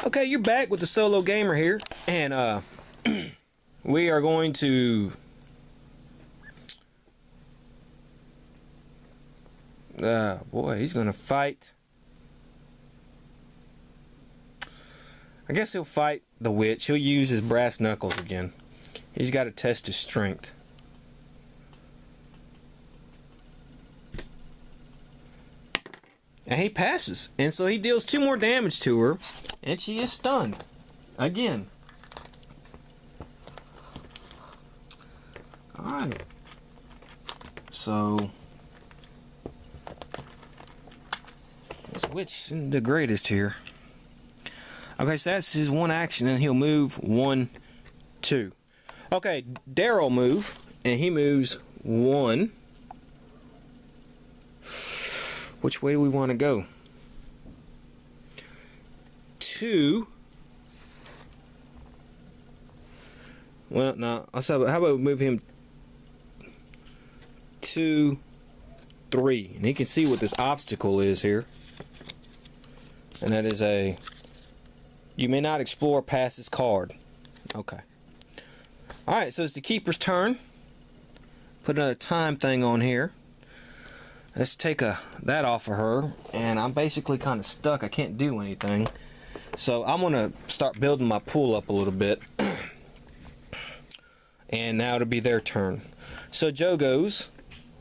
Okay, you're back with the SoloGamer here, and we are going to boy, he's gonna fight. I guess he'll fight the witch. He'll use his brass knuckles again. He's got to test his strength. And he passes, and so he deals 2 more damage to her, and she is stunned again. Alright, so this witch isn't the greatest here. Okay, so that's his one action, and he'll move 1, 2. Okay, Daryl move, and he moves 1. Which way do we want to go? 2. Well, no. How about we move him 2, 3, and he can see what this obstacle is here, and that is a you may not explore past this card. Okay. All right. So it's the keeper's turn. Put another time thing on here. Let's take that off of her, and I'm basically kind of stuck. I can't do anything, so I'm gonna start building my pool up a little bit. And now it'll be their turn. So Joe goes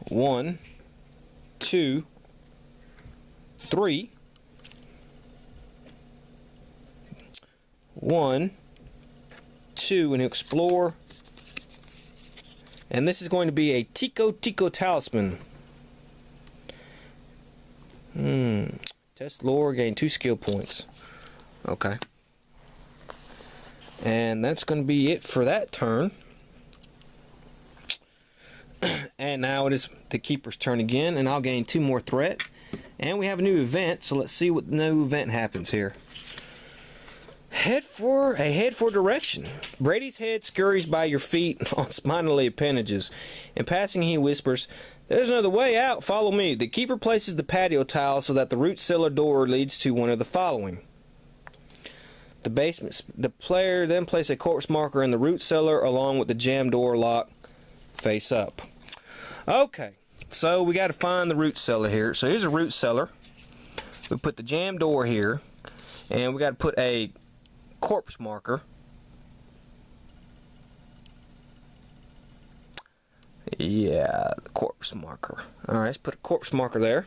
1, 2, 3. 1, 2, and explore. And this is going to be a pt2 talisman. Test lore, gain 2 skill points. Okay. And that's going to be it for that turn. And now it is the keeper's turn again, and I'll gain 2 more threat. And we have a new event, so let's see what new event happens here. Head for direction. Brady's head scurries by your feet on spinally appendages. In passing, he whispers, "There's another way out. Follow me." The keeper places the patio tile so that the root cellar door leads to one of the following. The basement. The player then places a corpse marker in the root cellar along with the jam door lock face up. Okay, so we got to find the root cellar here. So here's a root cellar. We put the jam door here, and we got to put a corpse marker. Yeah, the corpse marker. Alright, let's put a corpse marker there.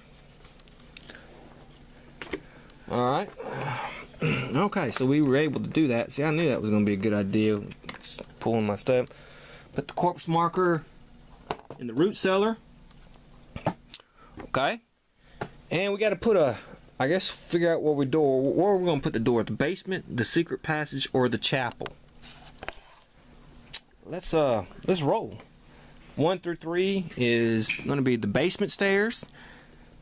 Alright. Okay, so we were able to do that. See, I knew that was going to be a good idea. It's pulling my stuff. Put the corpse marker in the root cellar. Okay. And we got to put I guess figure out where we're going to put the door. The basement, the secret passage, or the chapel. Let's roll. 1 through 3 is going to be the basement stairs.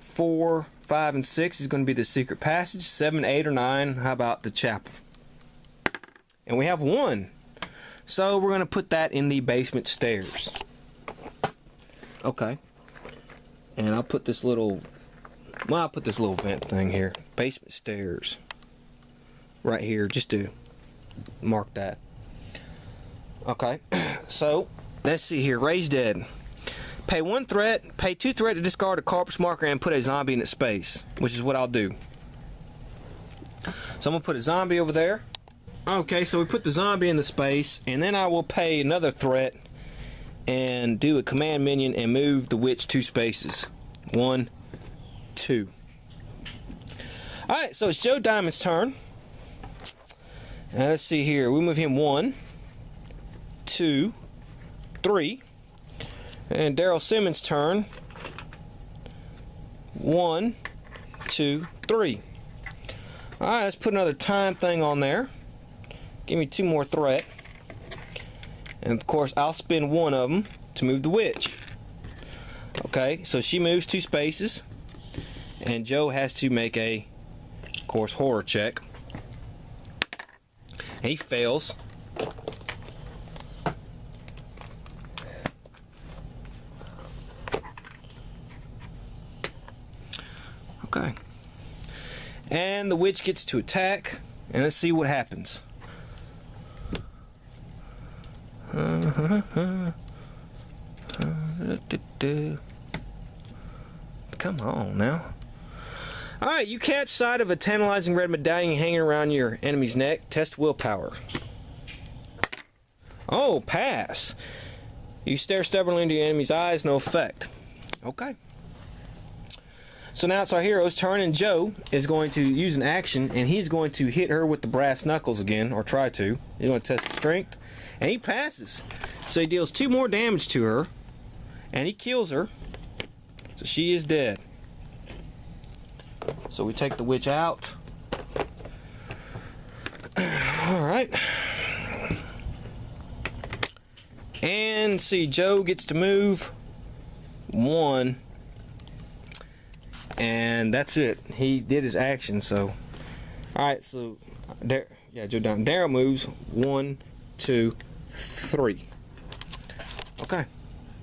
4, 5, and 6 is going to be the secret passage. 7, 8, or 9, how about the chapel? And we have 1. So we're going to put that in the basement stairs. Okay. And I'll put this little vent thing here. Basement stairs. Right here, just to mark that. Okay. So let's see here. Raise dead. Pay 1 threat. Pay 2 threat to discard a corpse marker and put a zombie in its space, which is what I'll do. So I'm gonna put a zombie over there. Okay, so we put the zombie in the space, and then I will pay another threat and do a command minion and move the witch 2 spaces. 1, 2. All right, so it's Joe Diamond's turn. Now let's see here. We move him 1, 2, 3, and Daryl Simmons' turn. 1, 2, 3. All right, let's put another time thing on there. Give me 2 more threat, and of course I'll spend 1 of them to move the witch. Okay, so she moves 2 spaces, and Joe has to make a, of course, horror check. He fails. Okay. And the witch gets to attack. and let's see what happens. Come on now. Alright, you catch sight of a tantalizing red medallion hanging around your enemy's neck. Test willpower. Oh, pass. You stare stubbornly into your enemy's eyes, no effect. Okay. So now it's our hero's turn, and Joe is going to use an action, and he's going to hit her with the brass knuckles again, or try to. He's going to test his strength, and he passes. So he deals 2 more damage to her, and he kills her. So she is dead. So we take the witch out. Alright. And see, Joe gets to move 1. And that's it. He did his action, so. Alright, so Joe down. Daryl moves 1, 2, 3. Okay.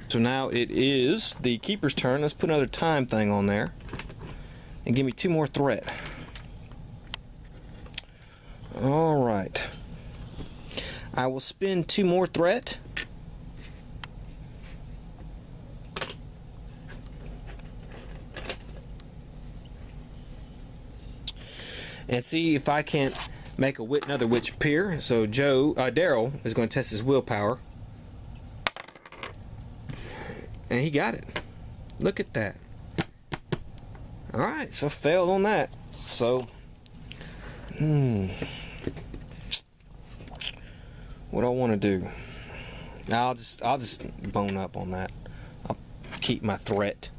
So now it is the keeper's turn. Let's put another time thing on there. And give me 2 more threat. Alright. I will spend 2 more threat. And see if I can't make another witch appear. So Daryl is going to test his willpower. And he got it. Look at that. Alright, so failed on that. So, what do I want to do? I'll just bone up on that. I'll keep my threat.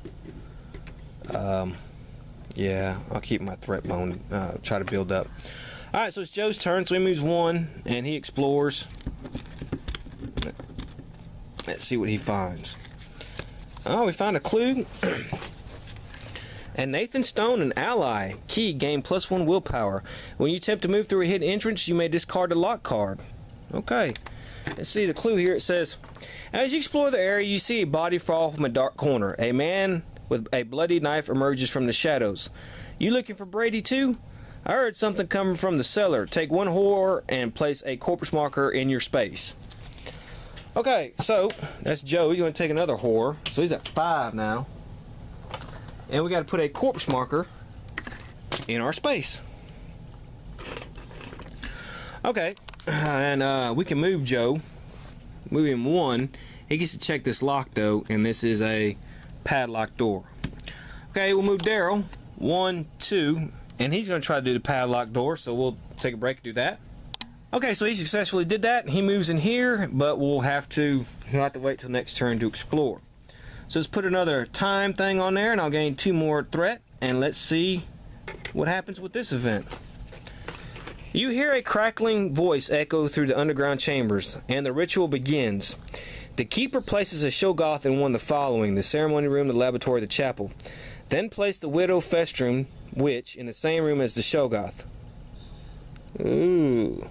Yeah, I'll keep my threat bone. Try to build up. Alright, so it's Joe's turn. So he moves 1, and he explores. Let's see what he finds. Oh, we found a clue. And Nathan Stone, an ally. Key, gain +1 willpower. When you attempt to move through a hidden entrance, you may discard a lock card. Okay. Let's see the clue here. It says, as you explore the area, you see a body fall from a dark corner. A man with a bloody knife emerges from the shadows. You looking for Brady too? I heard something coming from the cellar. Take 1 horror and place a corpse marker in your space. Okay, so that's Joe. He's going to take another horror. So he's at 5 now. And we got to put a corpse marker in our space. Okay, and we can move Joe. Move him 1. He gets to check this lock though, and this is a padlock door. Okay, we'll move Daryl 1, 2, and he's going to try to do the padlock door. So we'll take a break and do that. Okay, so he successfully did that. He moves in here, but he'll have to wait till next turn to explore. So let's put another time thing on there, and I'll gain 2 more threat, and let's see what happens with this event. You hear a crackling voice echo through the underground chambers, and the ritual begins. The keeper places a Shoggoth in one of the following: the ceremony room, the laboratory, the chapel. Then place the widow Festrum witch in the same room as the Shoggoth. Ooh.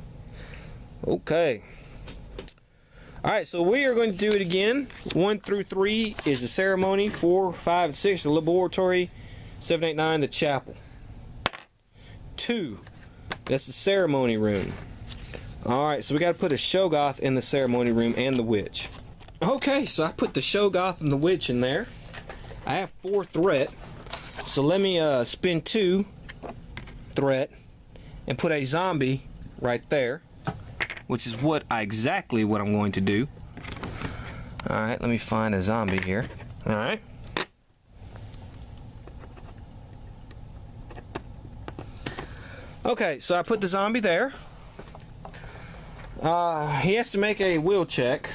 Okay. Alright, so we are going to do it again. 1 through 3 is the ceremony. 4, 5, and 6 the laboratory. 7, 8, 9 the chapel. 2, that's the ceremony room. Alright, so we got to put a Shoggoth in the ceremony room and the witch. Okay, so I put the Shoggoth and the witch in there. I have 4 threat. So let me spend 2 threat and put a zombie right there, which is exactly what I'm going to do. Alright, let me find a zombie here. Alright. Okay, so I put the zombie there. He has to make a will check.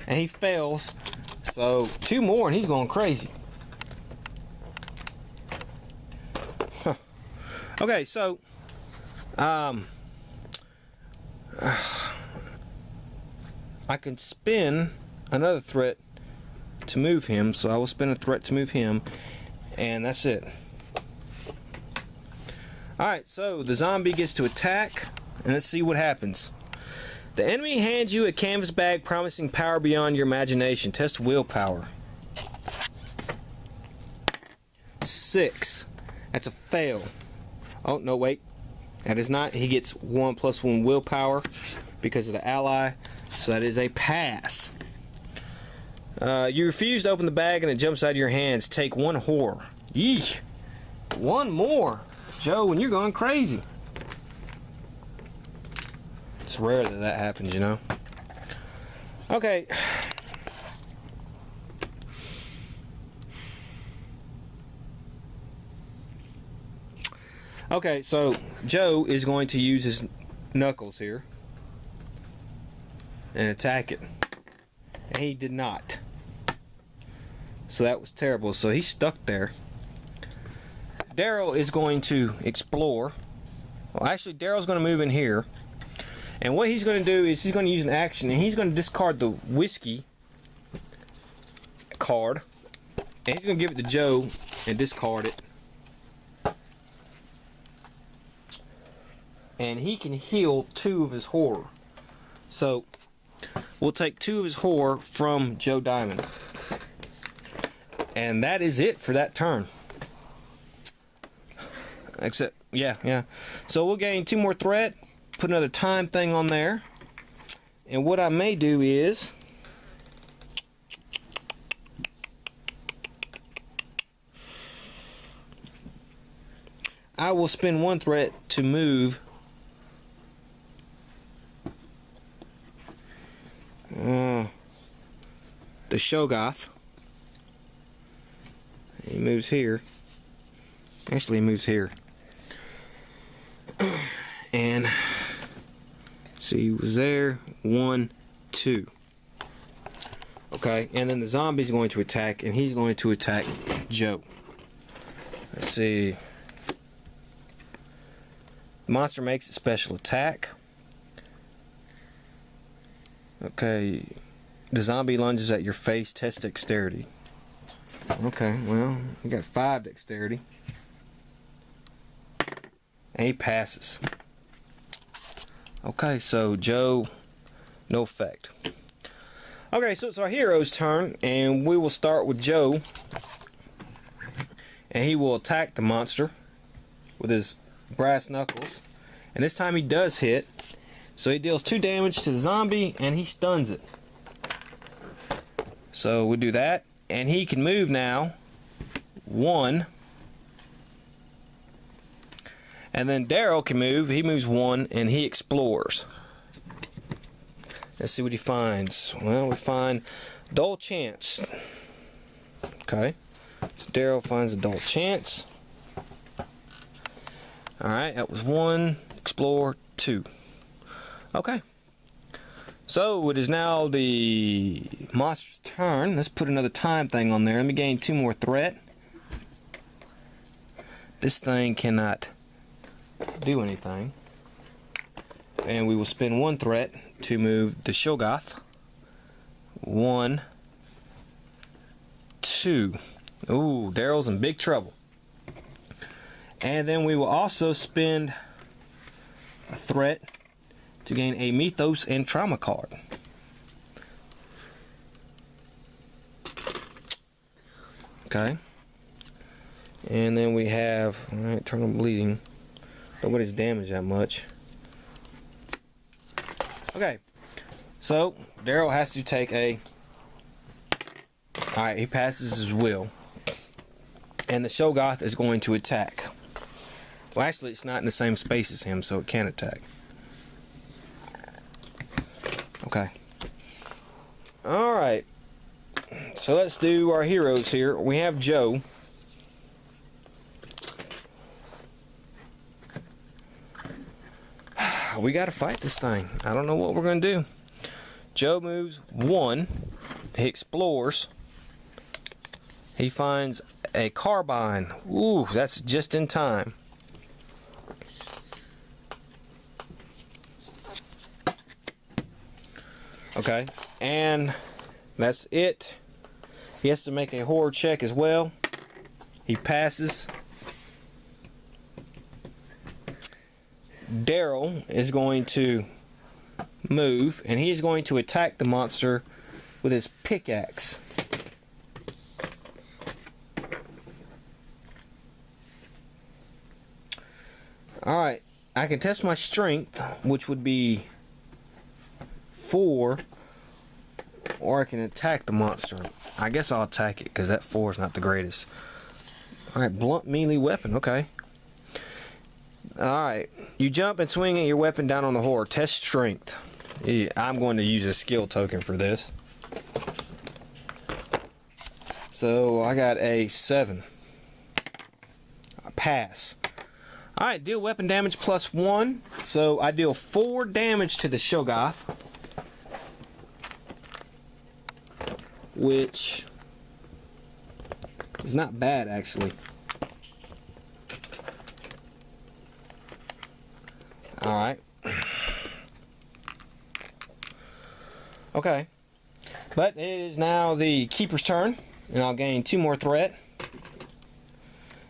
And he fails. So 2 more and he's going crazy. Huh. Okay, so I can spin another threat to move him, so I will spin a threat to move him, and that's it. Alright, so the zombie gets to attack, and let's see what happens. The enemy hands you a canvas bag promising power beyond your imagination. Test willpower. 6. That's a fail. Oh, no, wait. That is not. He gets 1+1 willpower because of the ally, so that is a pass. You refuse to open the bag and it jumps out of your hands. Take 1 horror. Yeesh. 1 more. Joe, when you're going crazy. It's rare that that happens, you know. Okay. Okay, so Joe is going to use his knuckles here and attack it. And he did not. So that was terrible. So he's stuck there. Daryl is going to explore. Well, actually, Daryl's going to move in here. And what he's going to do is he's going to use an action, and he's going to discard the whiskey card. And he's going to give it to Joe and discard it. And he can heal 2 of his horror. So we'll take 2 of his horror from Joe Diamond. And that is it for that turn. Except, yeah. So we'll gain 2 more threat. Put another time thing on there. And what I may do is I will spend 1 threat to move the Shogoth. He moves here. Actually, he moves here. And see, he was there. 1, 2. Okay, and then the zombie's going to attack, and he's going to attack Joe. Let's see. The monster makes a special attack. Okay, the zombie lunges at your face. Test dexterity. Okay, well, you got 5 dexterity. And he passes. Okay, so Joe, no effect. Okay, so it's our hero's turn, and we will start with Joe. And he will attack the monster with his brass knuckles. And this time he does hit. So he deals 2 damage to the zombie, and he stuns it. So we do that. And he can move now. 1. And then Daryl can move. He moves 1, and he explores. Let's see what he finds. Well, we find Dull Chance. Okay. So Daryl finds a Dull Chance. Alright, that was 1. Explore 2. Okay. So it is now the monster's turn. Let's put another time thing on there. Let me gain 2 more threat. This thing cannot do anything. And we will spend 1 threat to move the Shogoth. 1, 2. Ooh, Daryl's in big trouble. And then we will also spend a threat to gain a Mythos and Trauma card. Okay. And then we have, alright, Eternal Bleeding. Nobody's damaged that much. Okay. So, Daryl has to take a... Alright, he passes his will. And the Shogoth is going to attack. Well, actually, it's not in the same space as him, so it can't attack. Okay. Alright. So let's do our heroes here. We have Joe. We gotta fight this thing. I don't know what we're gonna do. Joe moves 1. He explores. He finds a carbine. Ooh, that's just in time. Okay, and that's it. He has to make a horror check as well. He passes. Daryl is going to move, and he is going to attack the monster with his pickaxe. Alright, I can test my strength, which would be 4, or I can attack the monster. I guess I'll attack it because that 4 is not the greatest. Alright, blunt melee weapon, okay. Alright, you jump and swing your weapon down on the horror. Test strength. Yeah, I'm going to use a skill token for this. So I got a 7. I pass. Alright, deal weapon damage +1. So I deal 4 damage to the Shoggoth, which is not bad actually. Alright. Okay. But it is now the Keeper's turn, and I'll gain 2 more threat.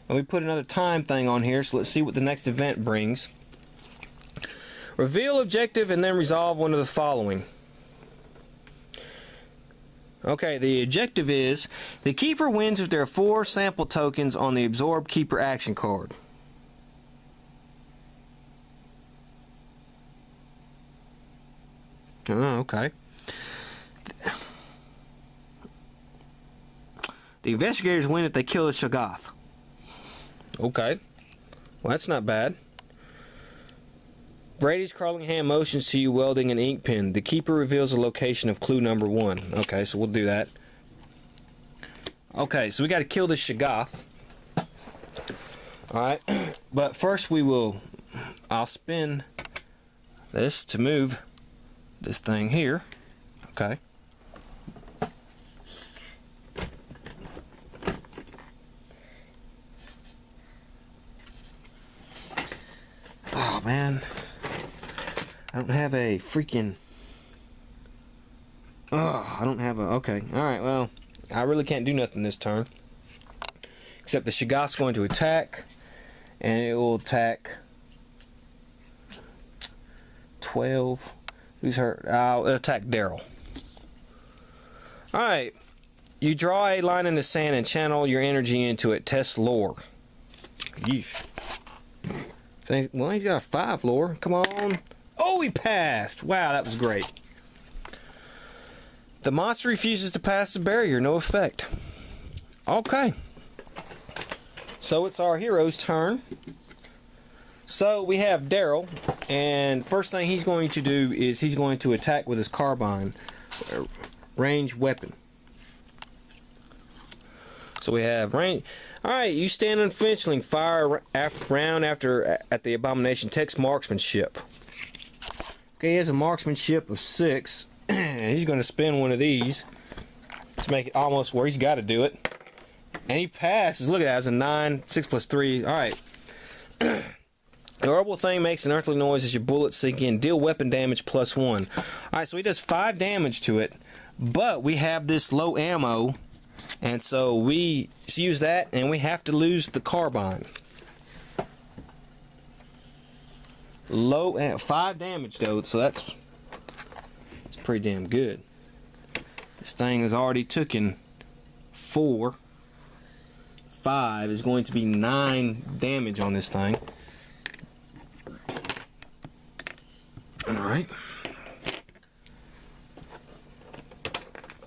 And we put another time thing on here, so let's see what the next event brings. Reveal objective and then resolve one of the following. Okay, the objective is the Keeper wins if there are 4 sample tokens on the Absorb Keeper action card. Oh, okay. The investigators win if they kill the Shoggoth. Okay. Well, that's not bad. Brady's crawling hand motions to you welding an ink pen. The Keeper reveals the location of clue number 1. Okay, so we'll do that. Okay, so we got to kill this Shoggoth. Alright, but first I'll spin this to move this thing here. Okay. Oh man, I don't have a freaking. Oh, I don't have a. Okay, all right. Well, I really can't do nothing this turn, except the Shoggoth's going to attack, and it will attack 12. Who's hurt? I'll attack Daryl. Alright. You draw a line in the sand and channel your energy into it. Test lore. Yeesh. Well, he's got a 5 lore. Come on. Oh, he passed. Wow, that was great. The monster refuses to pass the barrier. No effect. Okay. So it's our hero's turn. So we have Daryl, and first thing he's going to do is he's going to attack with his carbine, range weapon. So we have range. All right, you stand unflinching, fire round after at the abomination. Text marksmanship. Okay, he has a marksmanship of 6, and he's going to spin one of these to make it almost where he's got to do it, and he passes. Look at that, it's a 9, 6 plus 3. All right. The horrible thing makes an earthly noise as your bullets sink in. Deal weapon damage +1. Alright, so he does 5 damage to it, but we have this low ammo, and so we use that, and we have to lose the carbine. Low 5 damage though, so that's pretty damn good. This thing has already taken 4. 5 is going to be 9 damage on this thing. Alright.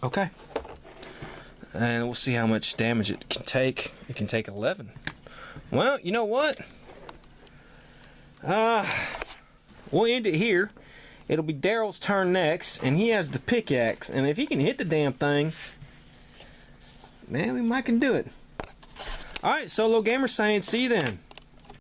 Okay. And we'll see how much damage it can take. It can take 11. Well, you know what? We'll end it here. It'll be Daryl's turn next, and he has the pickaxe. And if he can hit the damn thing, man, we might can do it. Alright, SoloGamer saying see you then.